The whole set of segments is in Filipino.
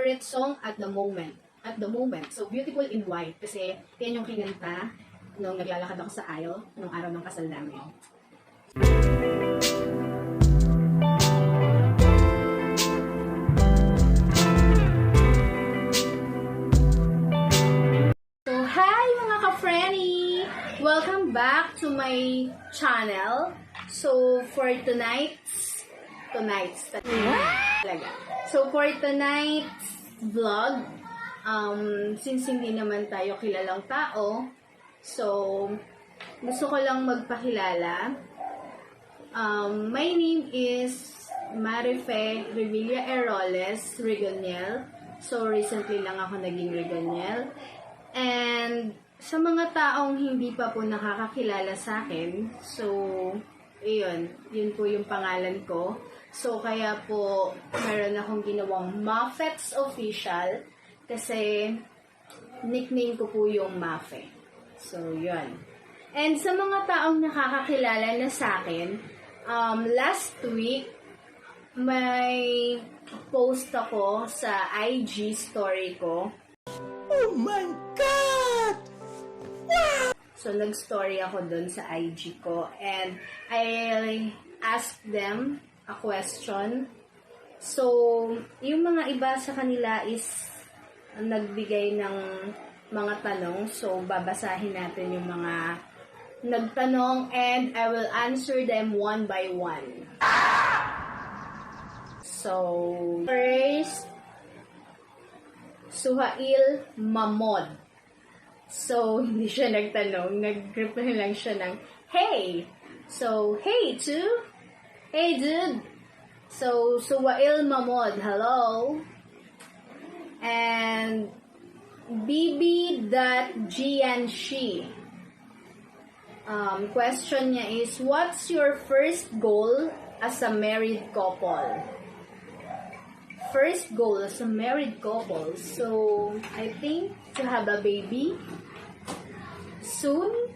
favorite song at the moment. At the moment. So, Beautiful in White. Kasi, yan yung kinanta nung naglalakad ako sa aisle nung araw ng kasal namin. So, hi mga ka-frenny! Welcome back to my channel. So, for tonight's vlog, since hindi naman tayo kilalang tao, so, gusto ko lang magpakilala. My name is Marife Revilla Eroles Rigoniel. So, recently lang ako naging Rigoniel. And, sa mga taong hindi pa po nakakakilala sa akin, so, yun po yung pangalan ko. So, kaya po, meron akong ginawang Maffets Official kasi nickname ko po yung Maffe. So, yun. And sa mga taong nakakakilala na sa akin, last week, may post ako sa IG story ko. Oh my God! So, nag-story ako dun sa IG ko. And I asked them a question. So, yung mga iba sa kanila is nagbigay ng mga tanong. So, babasahin natin yung mga nagtanong and I will answer them one by one. So, first, Suhail Mamod. So, hindi siya nagtanong. Nag-reply lang siya ng, hey! So, hey, too! Hey, dude! So, Suhail Mamod, hello! And, BB.Gianshi. Question niya is, what's your first goal as a married couple? First goal as a married couple. So, I think to have a baby soon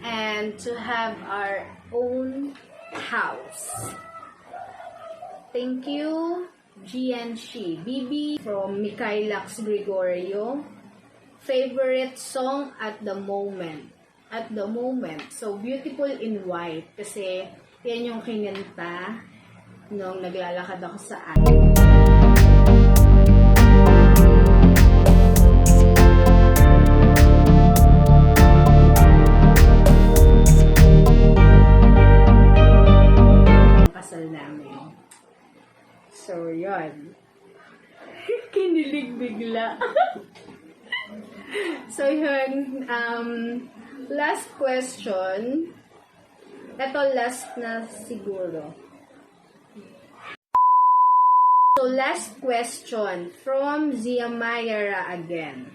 and to have our own house. Thank you, GNC. BB from Mikailax Gregorio. Favorite song at the moment. At the moment. So, Beautiful in White. Kasi, yan yung kinanta nung naglalakad ako sa atin. Kasal namin. So, yun. Kinilig bigla. So, yun. Last question. Ito last na siguro. So, last question from Zia Mayara again.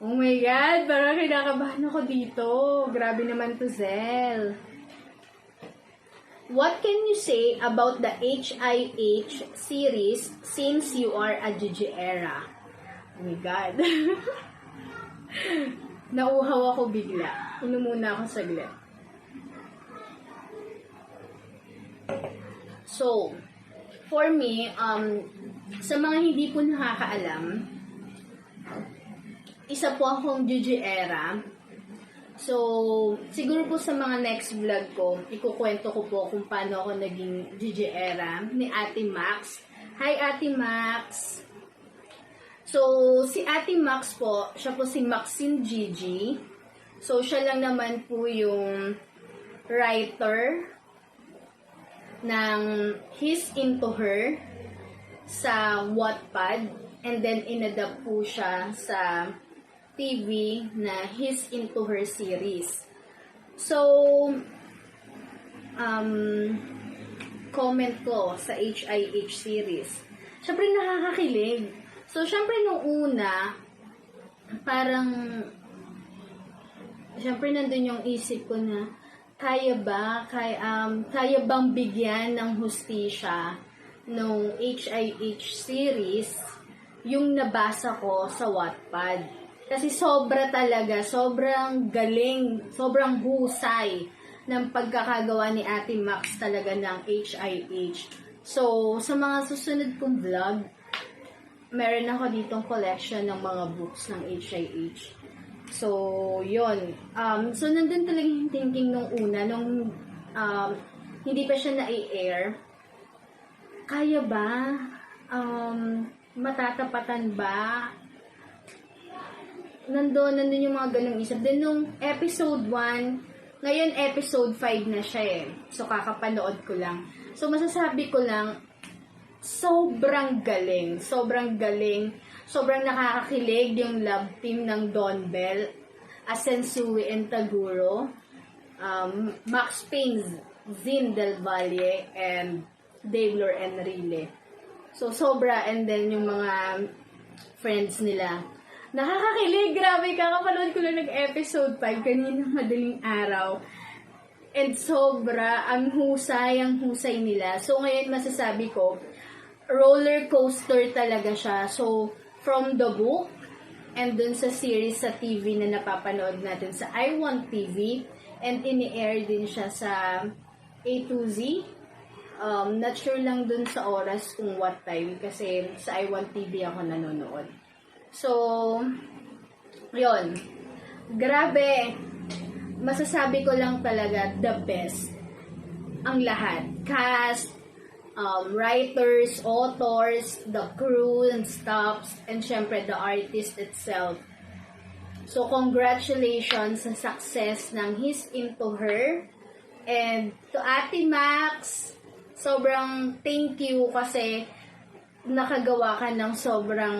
Oh my God, parang kinakabahan ako dito. Grabe naman to, Zel. What can you say about the HIH series since you are a Gigi era? Oh my God. Nauhaw ako bigla. Muna ako saglit. So, for me, sa mga hindi po nakakaalam, isa po akong Gigi era. So, siguro po sa mga next vlog ko, ikukwento ko po kung paano ako naging Gigi era ni Ate Max. Hi, Ate Max! So, si Ate Max po, siya po si Maxine Gigi. So, siya lang naman po yung writer ng He's Into Her sa Wattpad. And then, inadapt po siya sa TV na He's Into Her series. So, comment ko sa HIH series. Siyempre, nakakakilig. So, syempre, nung una, parang, syempre, nandun yung isip ko na, kaya bang bigyan ng hustisya nung HIH series yung nabasa ko sa Wattpad? Kasi sobra talaga, sobrang galing, sobrang husay ng pagkakagawa ni Ate Max talaga ng HIH. So, sa mga susunod kong vlog, meron ako ditong collection ng mga books ng HIH. So, yun. So, nandun talaga yung thinking nung una, nung hindi pa siya na-air. Kaya ba? Matatapatan ba? Nandun yung mga ganung isip. Then, nung episode 1, ngayon episode 5 na siya eh. So, kakapanood ko lang. So, masasabi ko lang, sobrang galing. Sobrang galing. Sobrang nakakakilig yung love team ng Don Bell, Asensui and Taguro, Max Payne, Zin Del Valle, and Dave Lor Enrile. So, sobra. And then, yung mga friends nila. Nakakakilig. Grabe. Kakapanood ko lang nag-episode 5 kanina madaling araw. And sobra. Ang husay nila. So, ngayon masasabi ko, roller coaster talaga siya. So, from the book, and dun sa series sa TV na napapanood natin sa I Want TV, and ini-air din siya sa A to Z. Not sure lang dun sa oras kung what time, kasi sa I Want TV ako nanonood. So, yun. Grabe. Masasabi ko lang talaga, the best. Ang lahat. Cast, writers, authors, the crew and staffs, and syempre the artist itself. So, congratulations sa success ng He's Into Her. And to Ate Max, sobrang thank you kasi nakagawa ka ng sobrang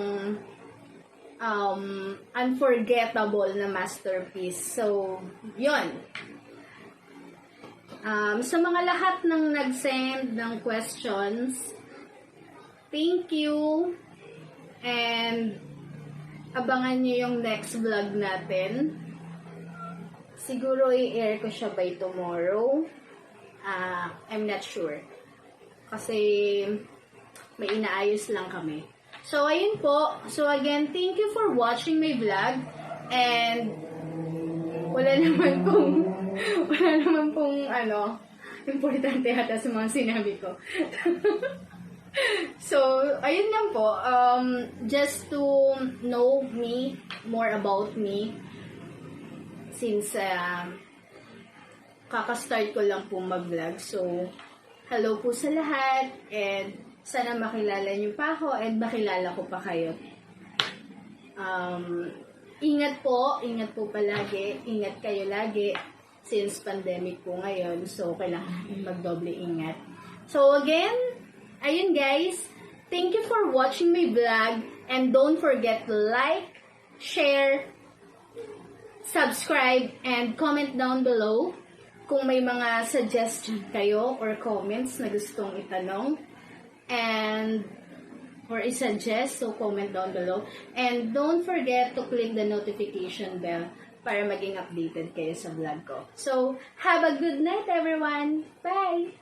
unforgettable na masterpiece. So, yun. Sa mga lahat ng nag-send ng questions, thank you, and abangan nyo yung next vlog natin. Siguro i-air ko siya by tomorrow. I'm not sure. Kasi may inaayos lang kami. So, ayun po. So, again, thank you for watching my vlog. And wala naman pong importante ata sa mga sinabi ko. So, ayun lang po. Just to know me, more about me, since kaka-start ko lang po mag-vlog. So, hello po sa lahat, and sana makilala niyo pa ako, and makilala ko pa kayo. Ingat po palagi, ingat kayo lagi, since pandemic po ngayon, so kailangan magdoble ingat. So again, ayun guys, thank you for watching my vlog, and don't forget to like, share, subscribe, and comment down below kung may mga suggestion kayo or comments na gustong itanong, and or i-suggest, so comment down below. And don't forget to click the notification bell para maging updated kayo sa vlog ko. So, have a good night everyone! Bye!